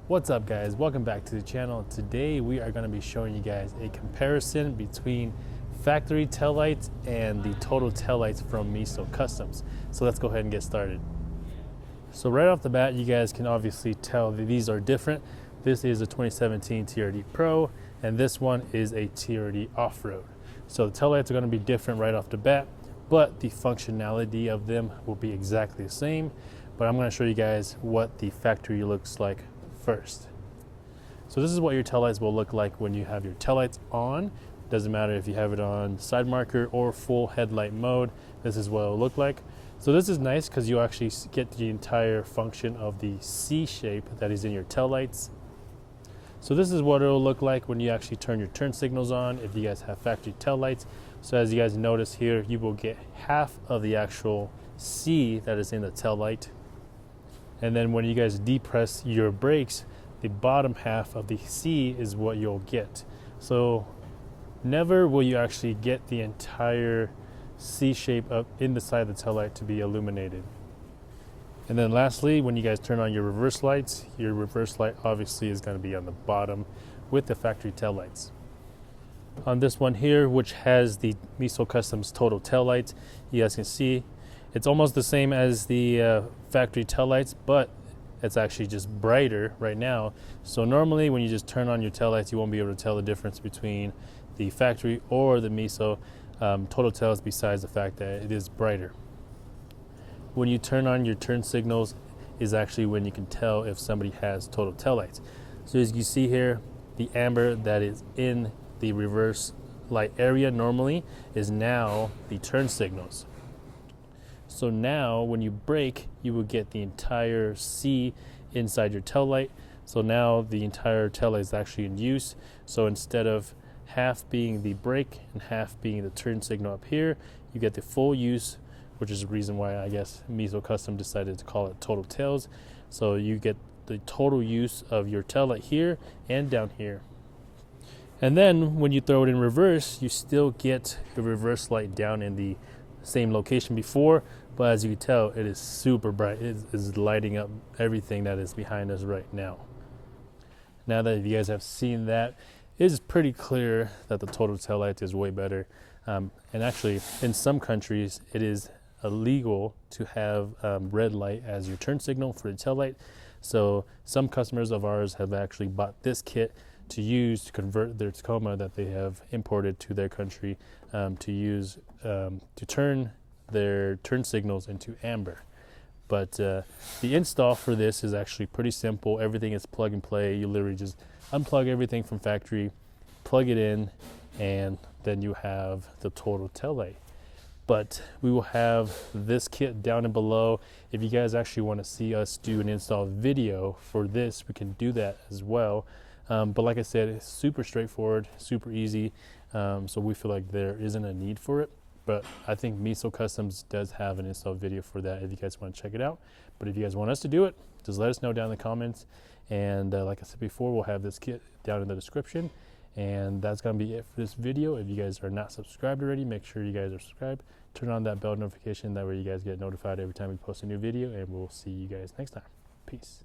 What's up guys, welcome back to the channel. Today we are going to be showing you guys a comparison between factory taillights and the total taillights from Miso Customs. So let's go ahead and get started. So right off the bat, you guys can obviously tell that these are different. This is a 2017 TRD Pro and this one is a TRD Off-Road. So the taillights are going to be different right off the bat, but the functionality of them will be exactly the same. But I'm going to show you guys what the factory looks like first. So this is what your taillights will look like when you have your taillights on. Doesn't matter if you have it on side marker or full headlight mode, this is what it'll look like. So this is nice because you actually get the entire function of the C shape that is in your taillights. So this is what it'll look like when you actually turn your turn signals on if you guys have factory taillights. So as you guys notice here, you will get half of the actual C that is in the taillight. And then when you guys depress your brakes, the bottom half of the C is what you'll get. So never will you actually get the entire C shape up in the side of the taillight to be illuminated. And then lastly, when you guys turn on your reverse lights, your reverse light obviously is going to be on the bottom with the factory taillights. On this one here, which has the Miso Customs total taillights, you guys can see it's almost the same as the factory taillights, but it's actually just brighter right now. So normally when you just turn on your taillights, you won't be able to tell the difference between the factory or the Miso total tails, besides the fact that it is brighter. When you turn on your turn signals is actually when you can tell if somebody has total taillights. So as you see here, the amber that is in the reverse light area normally is now the turn signals. So now when you brake, you will get the entire C inside your tail light. So now the entire tail light is actually in use. So instead of half being the brake and half being the turn signal up here, you get the full use, which is the reason why I guess Miso Custom decided to call it total tails. So you get the total use of your tail light here and down here. And then when you throw it in reverse, you still get the reverse light down in the same location before, but as you can tell, it is super bright. It is lighting up everything that is behind us right now. Now that you guys have seen that, it is pretty clear that the total tail light is way better. And actually, in some countries, it is illegal to have red light as your turn signal for the tail light. So some customers of ours have actually bought this kit to use to convert their Tacoma that they have imported to their country to use to turn their turn signals into amber. But the install for this is actually pretty simple. Everything is plug and play. You literally just unplug everything from factory, plug it in, and then you have the total tail light. But we will have this kit down and below. If you guys actually want to see us do an install video for this, we can do that as well. But like I said, it's super straightforward, super easy. So we feel like there isn't a need for it. But I think Miso Customs does have an install video for that if you guys want to check it out. But if you guys want us to do it, just let us know down in the comments. And like I said before, we'll have this kit down in the description. And that's going to be it for this video. If you guys are not subscribed already, make sure you guys are subscribed. Turn on that bell notification. That way you guys get notified every time we post a new video. And we'll see you guys next time. Peace.